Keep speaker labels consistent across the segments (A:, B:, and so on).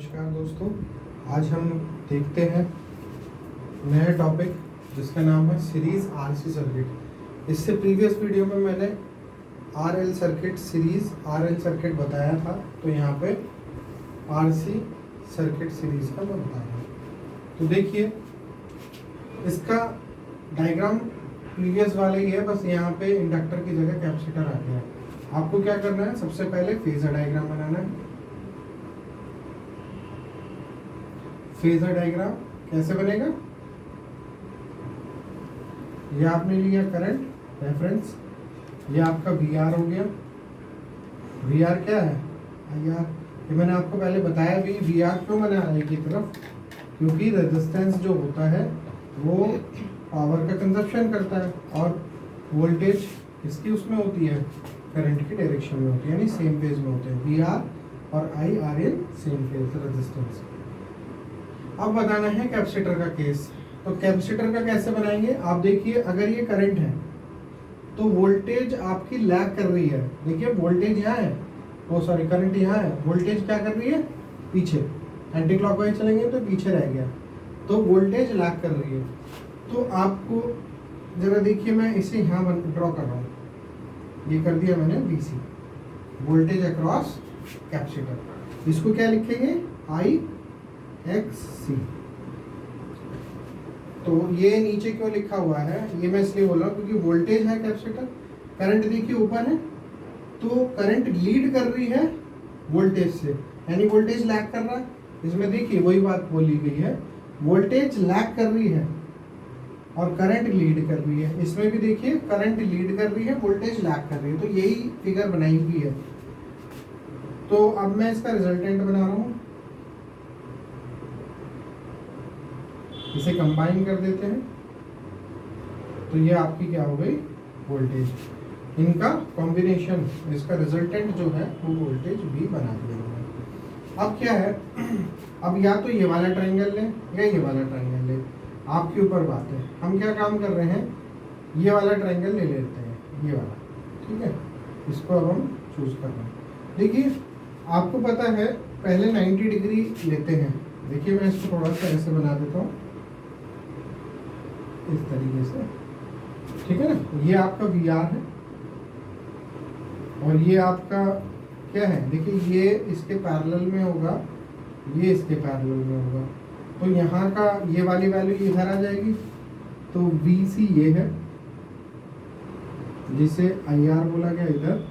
A: नमस्कार दोस्तों, आज हम देखते हैं नया टॉपिक जिसका नाम है सीरीज आरसी सर्किट। इससे प्रीवियस वीडियो में मैंने RL circuit series RL circuit बताया था, तो यहाँ पे आरसी सर्किट सीरीज का मैं बताऊंगा। तो देखिए इसका डायग्राम प्रीवियस वाला ही है, बस यहाँ पे इंडक्टर की जगह कैपेसिटर आ गया है। आपको क्या करना है, सबसे पहले फेजर डायग्राम बनाना है। फेजर डायग्राम कैसे बनेगा, ये आपने लिया करंट रेफरेंस, ये आपका वी आर हो गया। वी आर क्या है, आई आर। ये मैंने आपको पहले बताया भी, वी आर क्यों बना आई की तरफ, क्योंकि रेजिस्टेंस जो होता है वो पावर का कंजप्शन करता है और वोल्टेज किसकी उसमें होती है, करंट की डायरेक्शन में होती है, यानी सेम फेज में होते हैं। वी आर और I R in same phase resistance. अब बताना है कैपेसिटर का केस। तो कैपेसिटर का कैसे बनाएंगे, आप देखिए अगर ये करंट है तो वोल्टेज आपकी लैग कर रही है। देखिए वोल्टेज यहाँ है, वो सॉरी करंट यहाँ है, वोल्टेज क्या कर रही है, पीछे। एंटी क्लॉकवाइज चलेंगे तो पीछे रह गया, तो वोल्टेज लैग कर रही है। तो आपको जरा देखिए, मैं इसे यहाँ ड्रॉ कर रहा हूँ, ये कर दिया मैंने बीसी, वोल्टेज अक्रॉस कैपेसिटर। इसको क्या लिखेंगे, आई एक्स सी। तो ये नीचे क्यों लिखा हुआ है, ये मैं इसलिए बोल रहा हूँ क्योंकि वोल्टेज है कैपेसिटर, करंट देखिए ऊपर है, तो करंट लीड कर रही है वोल्टेज से, यानी वोल्टेज लैग कर रहा है। इसमें देखिए वही बात बोली गई है, वोल्टेज लैग कर रही है और करंट लीड कर रही है। इसमें भी देखिए करंट लीड कर रही है, वोल्टेज लैग कर रही है, तो यही फिगर बनाई हुई है। तो अब मैं इसका रिजल्टेंट बना रहा हूँ, इसे कंबाइन कर देते हैं, तो ये आपकी क्या हो गई, वोल्टेज। इनका कॉम्बिनेशन, इसका रिजल्टेंट जो है वो वोल्टेज भी बना दिया है। अब क्या है, अब या तो ये वाला ट्रायंगल लें या ये वाला ट्रायंगल लें, आपके ऊपर बात है। हम क्या काम कर रहे हैं, ये वाला ट्रायंगल ले लेते हैं, ये वाला, ठीक है। इसको अब हम चूज कर रहे हैं। देखिए आपको पता है पहले 90 डिग्री लेते हैं। देखिए मैं इसको थोड़ा सा ऐसे बना देता हूँ, इस तरीके से, ठीक है ना। ये आपका वी आर है और ये आपका क्या है, देखिए ये इसके पैरेलल में होगा, ये इसके पैरेलल में होगा, तो यहाँ का ये वाली वैल्यू इधर आ जाएगी। तो वी सी ये है जिसे आई आर बोला गया इधर,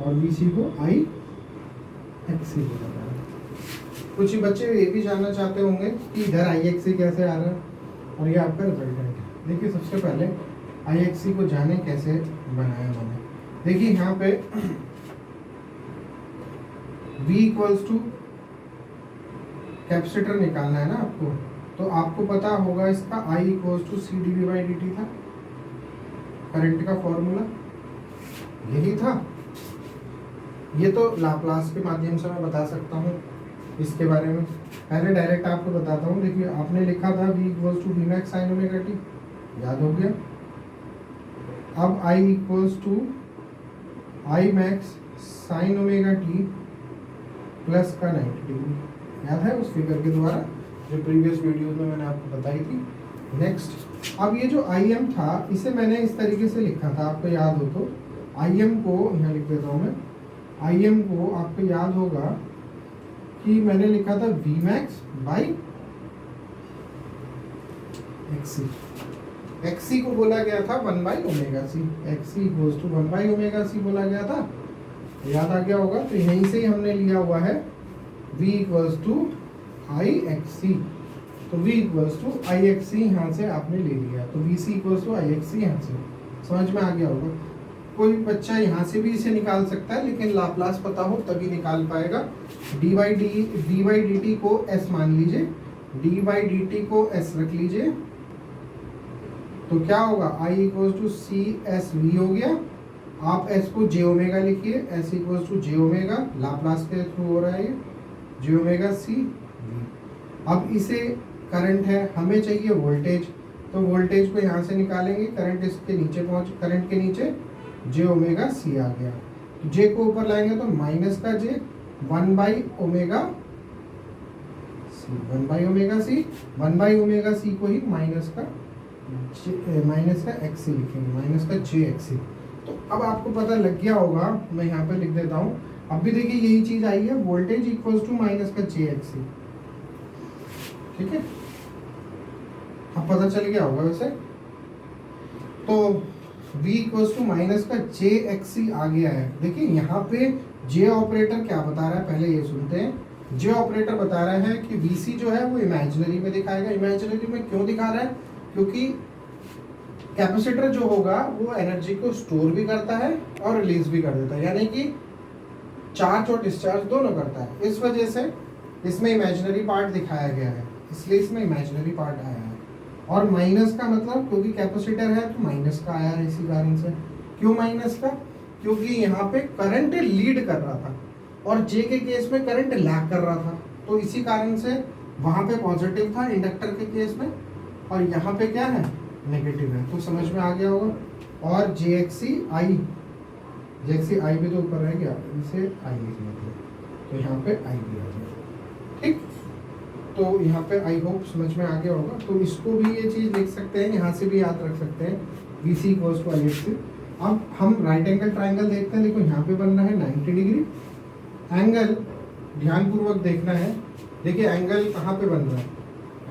A: और वी सी को आई एक्स सी बोला गया। कुछ बच्चे ये भी जानना चाहते होंगे कि इधर आई एक्स सी कैसे आ रहा है, और ये आपका रिजल्टेंट है। देखिए सबसे पहले आई एक्स सी को जाने कैसे बनाया मैंने। देखिए यहाँ पे V इक्वल्स टू कैपेसिटर निकालना है ना आपको, तो आपको पता होगा इसका I equals to C D V by D T था, करंट का फॉर्मूला यही था। ये तो लाप्लास के माध्यम से मैं बता सकता हूँ इसके बारे में। पहले डायरेक्ट आपको बताता हूँ। देखिए आपने लिखा था V equals to V max sine omega T, याद हो गया। अब I equals to I max sine omega T plus का 90 डिग्री, याद है उस फिगर के द्वारा जो प्रीवियस वीडियो में मैंने आपको बताई थी। नेक्स्ट, अब ये जो आई एम था इसे मैंने इस तरीके से लिखा था, आपको याद हो तो। आई एम को यहाँ लिख देता हूँ मैं, आई एम को आपको याद होगा कि मैंने लिखा था V max by X C. X C को बोला गया था 1 by omega C, X C equals to 1 by omega C बोला गया था, याद आ गया होगा। तो यहीं से ही हमने लिया हुआ है V equals to I X C, तो V equals to I X C यहाँ से आपने ले लिया, तो V C equals to I X C यहाँ से समझ में आ गया होगा। कोई बच्चा यहाँ से भी इसे निकाल सकता है, लेकिन लाप्लास पता हो तभी निकाल पाएगा। डी बाई डी टी को S मान लीजिए, डी बाई डी टी को S रख लीजिए, तो क्या होगा, I equals to C S V हो गया। आप S को जे ओमेगा लिखिए, S equals to J omega, Laplace के थ्रू हो रहा है ये, जे ओमेगा सी वी। अब इसे करंट है, हमें चाहिए वोल्टेज, तो वोल्टेज को यहाँ से निकालेंगे, करंट इसके नीचे करंट के नीचे जे ओमेगा सी आ गया। जे को ऊपर लाएंगे तो माइनस का जे 1 बाई ओमेगा सी, 1/ओमेगा सी को ही माइनस का एक्स सी लिखेंगे, माइनस का जे एक्स सी। तो अब आपको पता लग गया होगा, मैं यहाँ पे लिख देता हूँ। अब भी देखिए यही चीज आई है, वोल्टेज इक्वल्स टू माइनस का जे एक्स सी, ठीक है। अब पता चल गया होगा वैसे। तो V इक्वल्स टू माइनस का जे एक्स सी आ गया है। देखिए यहाँ पे जे ऑपरेटर क्या बता रहा है, पहले ये सुनते हैं। जे ऑपरेटर बता रहा है कि VC जो है वो इमेजिनरी में दिखाएगा। इमेजिनरी में क्यों दिखा रहा है? क्योंकि कैपेसिटर जो होगा वो एनर्जी को स्टोर भी करता है और रिलीज भी कर देता है, यानी कि चार्ज और डिस्चार्ज दोनों करता है। इस वजह से इसमें इमेजिनरी पार्ट दिखाया गया है, इसलिए इसमें इमेजिनरी पार्ट आया है। और माइनस का मतलब क्योंकि कैपेसिटर है तो माइनस का आया है इसी कारण से। क्यों माइनस का? क्योंकि यहाँ पे करंट लीड कर रहा था और जे के केस में करंट लैग कर रहा था, तो इसी कारण से वहां पे पॉजिटिव था इंडक्टर के केस में, और यहाँ पे क्या है, नेगेटिव है। तो समझ में आ गया होगा। और जे एक्स सी आई भी तो ऊपर रह गया, इसे आई लिख लेते हैं, तो यहाँ पे आई भी आ गया, ठीक। तो यहाँ पे आई होप समझ में आ गया होगा। तो इसको भी ये चीज़ लिख सकते हैं, यहाँ से भी याद रख सकते हैं, VC इक्वल्स टू IXC। अब हम राइट एंगल ट्राइंगल देखते हैं। देखो यहाँ पे बन रहा है 90 डिग्री एंगल, ध्यानपूर्वक देखना है। देखिए एंगल कहाँ पे बन रहा है,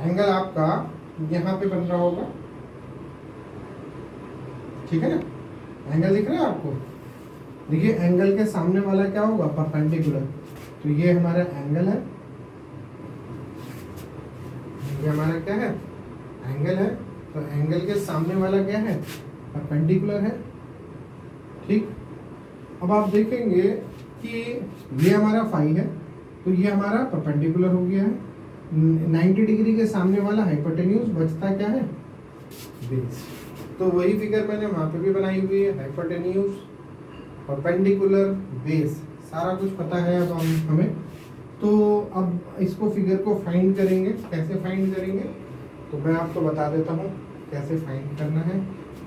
A: एंगल आपका यहाँ पे बन रहा होगा, ठीक है ना। एंगल दिख रहा है आपको? देखिए एंगल के सामने वाला क्या होगा, परपेंडिकुलर। तो ये हमारा एंगल है, ये हमारा क्या है, एंगल है। तो एंगल के सामने वाला क्या है, परपेंडिकुलर है, ठीक। अब आप देखेंगे कि ये हमारा फाई है, तो ये हमारा परपेंडिकुलर हो गया है। 90 डिग्री के सामने वाला हाइपोटेन्यूज, बचता क्या है, बेस। तो वही फिगर मैंने वहां पे भी बनाई हुई है, हाइपोटेन्यूज, परपेंडिकुलर, बेस, सारा कुछ पता है अब हमें। तो अब इसको फिगर को फाइंड करेंगे। कैसे फाइंड करेंगे तो मैं आपको बता देता हूँ कैसे फाइंड करना है।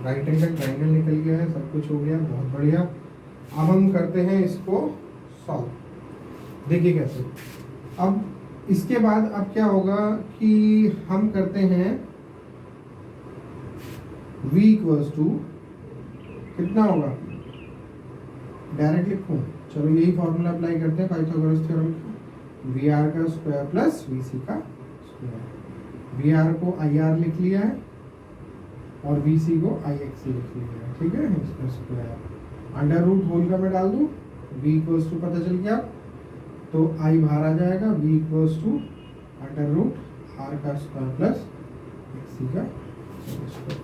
A: राइट एंगल ट्राइंगल निकल गया है, सब कुछ हो गया, बहुत बढ़िया। अब हम करते हैं इसको सॉल्व। देखिए कैसे। अब इसके बाद अब क्या होगा कि हम करते हैं V इक्वल्स टू कितना होगा, डायरेक्ट लिखूं, चलो यही फॉर्मूला अप्लाई करते हैं पाइथागोरस थ्योरम का। VR का स्क्वायर प्लस VC का स्क्वायर। VR को IR लिख लिया है और VC को IXC लिख लिया है, ठीक है, इसका स्क्वायर। अंडर रूट होल का मैं डाल दूं, V इक्वल्स टू पता चल गया, तो I बाहर आ जाएगा, V equals to under root R का स्क्वायर प्लस XC का स्क्वायर।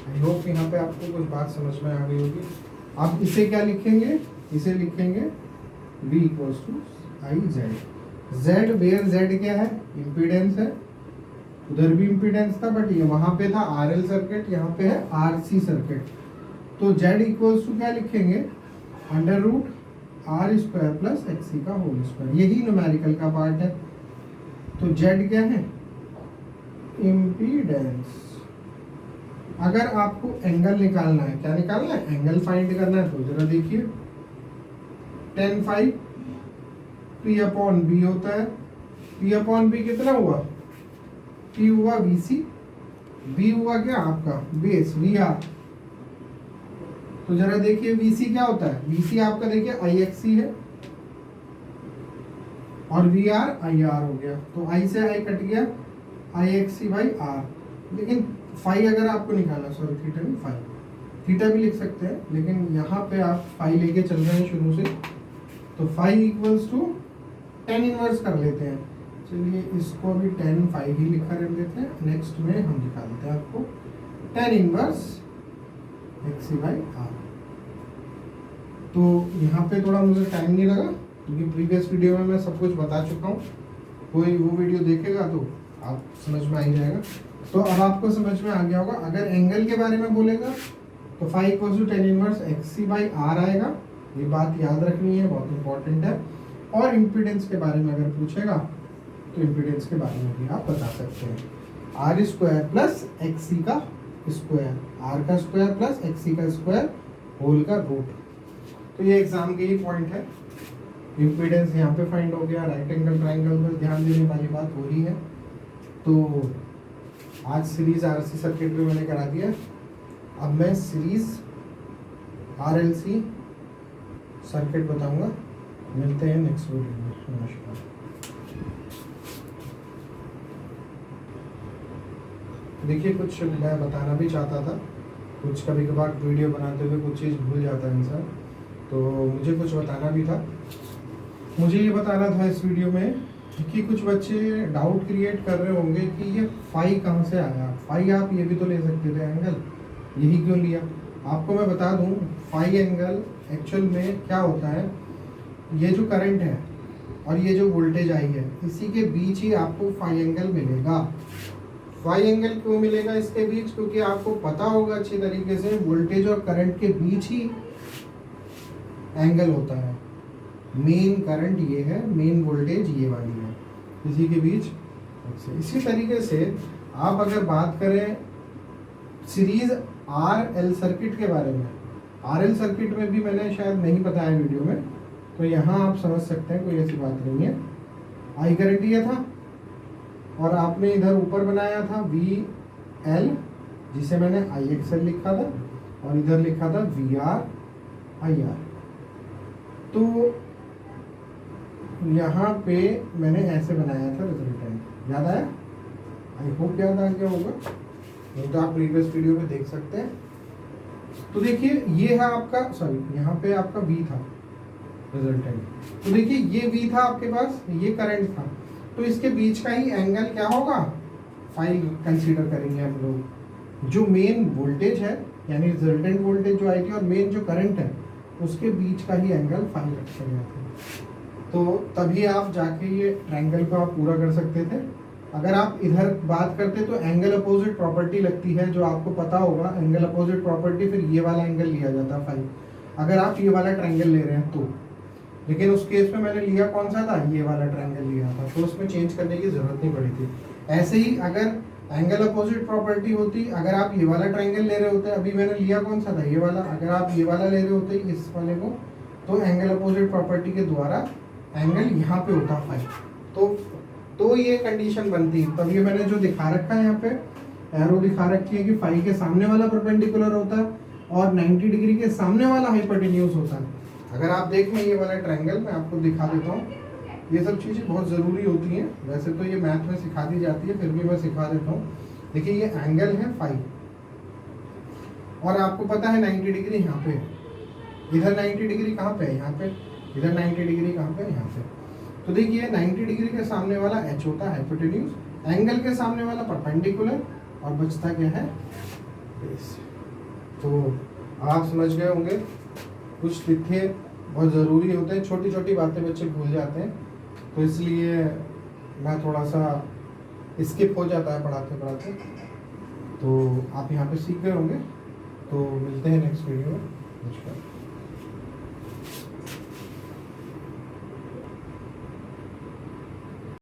A: आई होप यहाँ पे आपको कुछ बात समझ में आ गई होगी। आप इसे क्या लिखेंगे, इसे लिखेंगे V equals to I Z. Where Z क्या है, इम्पीडेंस है। उधर भी इम्पीडेंस था बट ये वहां पे था RL सर्किट, यहाँ पे है RC सर्किट। तो जेड इक्वल्स टू क्या लिखेंगे, under root R square plus XC का होल स्क्वायर। यही न्यूमेरिकल का पार्ट है। तो जेड क्या है, इम्पीडेंस। अगर आपको एंगल निकालना है, क्या निकालना है, एंगल फाइंड करना है, तो जरा देखिए tan phi P upon B होता है। P अपॉन B कितना हुआ, P हुआ VC, B हुआ क्या आपका बेस VR। तो जरा देखिए VC क्या होता है, VC आपका देखिए IXC है और VR IR हो गया। तो I से I कट गया, IXC बाई R। लेकिन फाई अगर आपको निकालना, सॉरी थीटा नहीं, फाई, थीटा भी लिख सकते हैं, लेकिन यहाँ पे आप फाई लेके चल रहे हैं शुरू से, तो phi equals to tan inverse कर लेते हैं। चलिए इसको अभी tan फाई ही लिखा रख देते हैं। नेक्स्ट में हम निकालते हैं आपको tan inverse XC by R। तो यहाँ पे थोड़ा मुझे टाइम नहीं लगा क्योंकि प्रीवियस वीडियो में मैं सब कुछ बता चुका हूँ। कोई वो वीडियो देखेगा तो आप समझ में आ ही जाएगा। तो अब आपको समझ में आ गया होगा। अगर एंगल के बारे में बोलेगा तो phi equals to tan inverse XC by R आएगा। ये बात याद रखनी है, बहुत इंपॉर्टेंट है। और इम्पीडेंस के बारे में अगर पूछेगा तो इम्पीडेंस के बारे में भी आप बता सकते हैं। R स्क्वायर प्लस XC का स्क्वायर, R का स्क्वायर प्लस XC का स्क्वायर होल का रूट। तो ये एग्जाम के ही पॉइंट है। इम्पीडेंस यहाँ पे फाइंड हो गया, राइट एंगल ट्राइंगल पर ध्यान देने वाली बात वही है। तो आज सीरीज आरसी सर्किट भी मैंने करा दिया। अब मैं सीरीज आरएलसी सर्किट बताऊंगा। मिलते हैं नेक्स्ट वीडियो में। नमस्कार। देखिए, कुछ मैं बताना भी चाहता था, कुछ कभी कभार वीडियो बनाते हुए कुछ चीज़ भूल जाता है इंसान, तो मुझे कुछ बताना भी था। मुझे ये बताना था इस वीडियो में कि कुछ बच्चे डाउट क्रिएट कर रहे होंगे कि ये फाई कहाँ से आया। फाई आप ये भी तो ले सकते थे एंगल, यही क्यों लिया? आपको मैं बता दूं, फाई एंगल एक्चुअल में क्या होता है, ये जो करंट है और ये जो वोल्टेज आई है, इसी के बीच ही आपको फाई एंगल मिलेगा। फाई एंगल क्यों मिलेगा इसके बीच? क्योंकि आपको पता होगा अच्छी तरीके से वोल्टेज और करंट के बीच ही एंगल होता है। मेन करंट ये है, मेन वोल्टेज ये वाली है, इसी के बीच। इसी तरीके से आप अगर बात करें सीरीज आर एल सर्किट के बारे में, आर एल सर्किट में भी मैंने शायद नहीं बताया वीडियो में, तो यहाँ आप समझ सकते हैं, कोई ऐसी बात नहीं है। आई करंट ये था और आपने इधर ऊपर बनाया था वी एल, जिसे मैंने आई एक्स एल लिखा था, और इधर लिखा था वी आर आई आर। तो यहाँ पे मैंने ऐसे बनाया था रिजल्टेंट, याद आया? आई होप याद आ गया होगा, नहीं तो आप प्रीवियस वीडियो में देख सकते हैं। तो देखिए, ये है आपका, सॉरी यहाँ पे आपका V था रिजल्टेंट। तो देखिए, ये V था आपके पास, ये करंट था, तो इसके बीच का ही एंगल क्या होगा, फाई कंसीडर करेंगे हम लोग। जो मेन वोल्टेज है, यानी रिजल्टेंट वोल्टेज जो आई थी, और मेन जो करंट है, उसके बीच का ही एंगल फाई रखा गया था। तो तभी आप जाके ये ट्रायंगल को आप पूरा कर सकते थे। अगर आप इधर बात करते तो एंगल अपोजिट प्रॉपर्टी लगती है, जो आपको पता होगा। एंगल अपोजिट प्रॉपर्टी, फिर ये वाला एंगल लिया जाता है फाई, अगर आप ये वाला ट्रायंगल ले रहे हैं तो। लेकिन उस केस में मैंने लिया कौन सा था, ये वाला ट्रायंगल लिया था, तो उसमें चेंज करने की जरूरत नहीं पड़ी थी। ऐसे ही अगर एंगल अपोजिट प्रॉपर्टी होती, अगर आप ये वाला ट्रायंगल ले रहे होते, अभी मैंने लिया कौन सा था, ये वाला, अगर आप ये वाला ले रहे होते इस वाले को, तो एंगल अपोजिट प्रॉपर्टी के द्वारा एंगल यहाँ पे होता फाई। तो ये कंडीशन बनती है। तब ये मैंने जो दिखा रखा है यहाँ पे एरो दिखा रखी है कि फाई के सामने वाला परपेंडिकुलर होता है और 90 डिग्री के सामने वाला हाइपोटेन्यूज होता है। अगर आप देखें ये वाला ट्रायंगल, मैं आपको दिखा देता हूँ। ये सब चीज़ें बहुत ज़रूरी होती हैं, वैसे तो ये मैथ में सिखा दी जाती है, फिर भी मैं सिखा देता हूँ। देखिए, ये एंगल है फाई, और आपको पता है 90 डिग्री यहाँ पे, इधर 90 डिग्री कहाँ पे है, यहाँ पे, इधर 90 डिग्री कहाँ पे, यहाँ पे। तो देखिए, 90 डिग्री के सामने वाला h होता है हाइपोटेन्यूज, एंगल के सामने वाला परपेंडिकुलर, और बचता क्या है, बेस। तो आप समझ गए होंगे, कुछ तथ्य बहुत ज़रूरी होते हैं, छोटी छोटी बातें बच्चे भूल जाते हैं, तो इसलिए मैं थोड़ा सा स्किप हो जाता है पढ़ाते पढ़ाते। तो आप यहाँ पे सीख गए होंगे। तो मिलते हैं नेक्स्ट वीडियो में। नमस्कार।